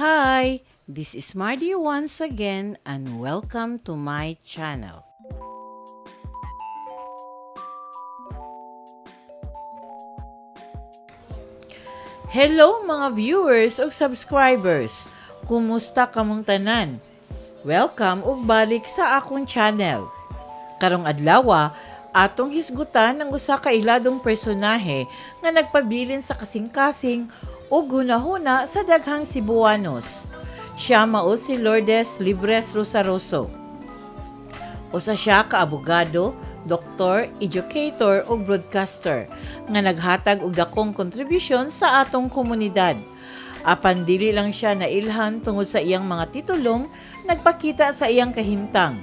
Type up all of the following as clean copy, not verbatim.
Hi, this is Mardy once again and welcome to my channel. Hello mga viewers o subscribers! Kumusta kamong tanan? Welcome ug balik sa akong channel. Karong adlaw, atong hisgutan ang usa ka iladong personahe nga nagpabilin sa kasing-kasing ug hunahuna sa daghang Cebuanos. Siya mao si Lourdes Libres Rosaroso. Usa siya ka abogado, doktor, educator ug broadcaster nga naghatag og dakong kontribusyon sa atong komunidad. Apan dili lang siya nailhan tungod sa iyang mga titulong nagpakita sa iyang kahimtang.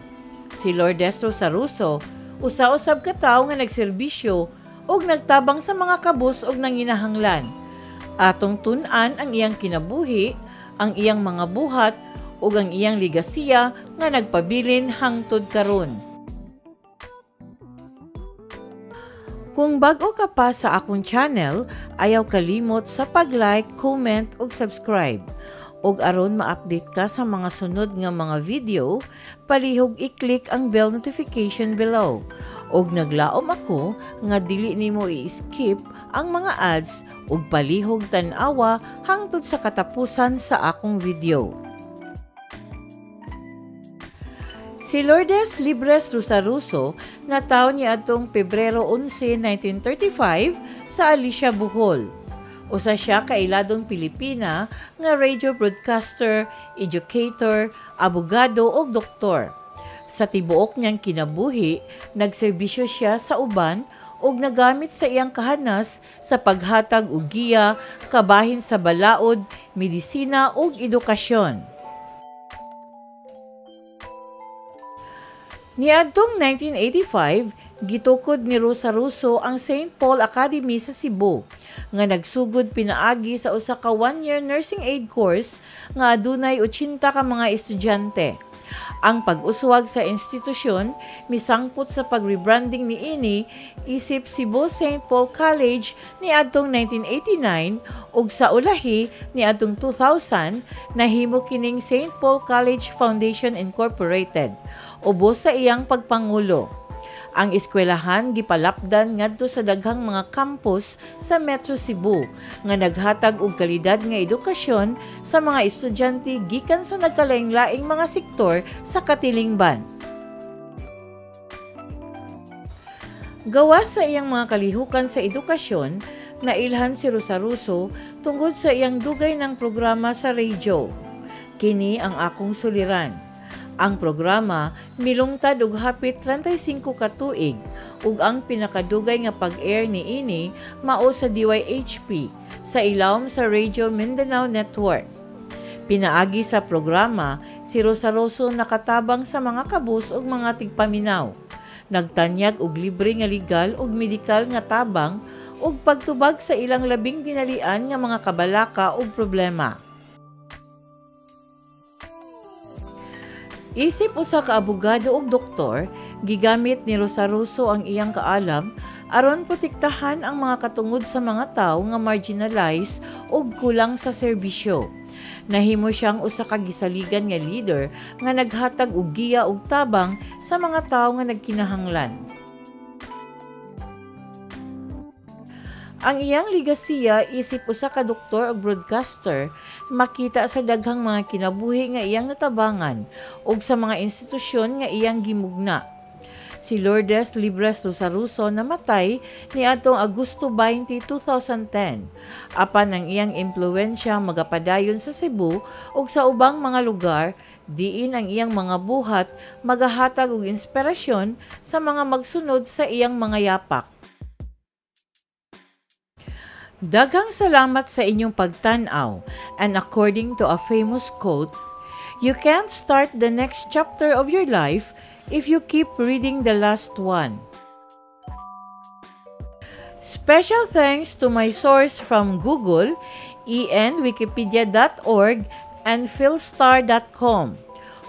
Si Lourdes Rosaroso usa-usab ka tawo nga nagserbisyo ug nagtabang sa mga kabus ug nanginahanglan. Atong tun-an ang iyang kinabuhi, ang iyang mga buhat ug ang iyang ligasiya nga nagpabilin hangtod karon. Kung bag-o ka pa sa akong channel, ayaw kalimot sa pag-like, comment ug subscribe. Ug aron ma-update ka sa mga sunod nga mga video, palihog i-click ang bell notification below. Ug naglaom ako nga dili nimo i-skip ang mga ads ug palihog tan-awa hangtod sa katapusan sa akong video. Si Lourdes Libres Rosaroso natawo niya atong Pebrero 11, 1935 sa Alicia, Bohol. Usa siya ka iladong Pilipina nga radio broadcaster, educator, abogado ug doktor. Sa tibuok niyang kinabuhi, nagserbisyo siya sa uban ug nagamit sa iyang kahanas sa paghatag og giya kabahin sa balaod, medisina ug edukasyon. Niadtong 1985, gitukod ni Rosaroso ang St. Paul Academy sa Cebu, nga nagsugod pinaagi sa usa ka 1-year nursing aid course nga adunay 80 ka mga estudyante. Ang pag-uswag sa institusyon misangpot sa pag-rebranding niini isip Cebu St. Paul College niadtong 1989 ug sa ulahi niadtong 2000 nahimo kining St. Paul College Foundation Incorporated ubos sa iyang pagpangulo. Ang eskwelahan gipalapdan ngadto sa daghang mga campus sa Metro Cebu nga naghatag og kalidad nga edukasyon sa mga estudyante gikan sa nagkalaing-laing mga sektor sa katilingban. Gawas sa iyang mga kalihukan sa edukasyon, nailhan si Rosaroso tungod sa iyang dugay ng programa sa radyo. Kini ang akong suliran. Ang programa milungtad og hapit 35 ka tuig ug ang pinakadugay nga pag-air niini mao sa DYHP sa ilawom sa Radio Mindanao Network. Pinaagi sa programa, si Rosaroso nakatabang sa mga kabus ug mga tigpaminaw. Nagtanyag og libre nga legal ug medikal nga tabang ug pagtubag sa ilang labing dinalian nga mga kabalaka ug problema. Isip usa ka abogado ug doktor, gigamit ni Rosaroso ang iyang kaalam aron protektahan ang mga katungod sa mga tawo nga marginalized ug kulang sa serbisyo. Nahimo siyang usa ka gisaligan nga leader nga naghatag og giya ug tabang sa mga tawo nga nagkinahanglan. Ang iyang ligasiya isip usa ka doktor ug broadcaster makita sa daghang mga kinabuhi nga iyang natabangan ug sa mga institusyon nga iyang gimugna. Si Lourdes Libres Rosaroso namatay niadtong Agosto 20, 2010. Apan ang iyang impluwensya magapadayon sa Cebu ug sa ubang mga lugar diin ang iyang mga buhat magahatag og inspirasyon sa mga magsunod sa iyang mga yapak. Daghang salamat sa inyong pagtan-aw, and according to a famous quote, you can't start the next chapter of your life if you keep reading the last one. Special thanks to my source from Google, enwikipedia.org, and philstar.com,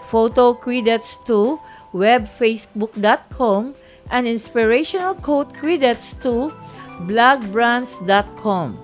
photo credits to webfacebook.com, and inspirational quote credits to blogbrands.com.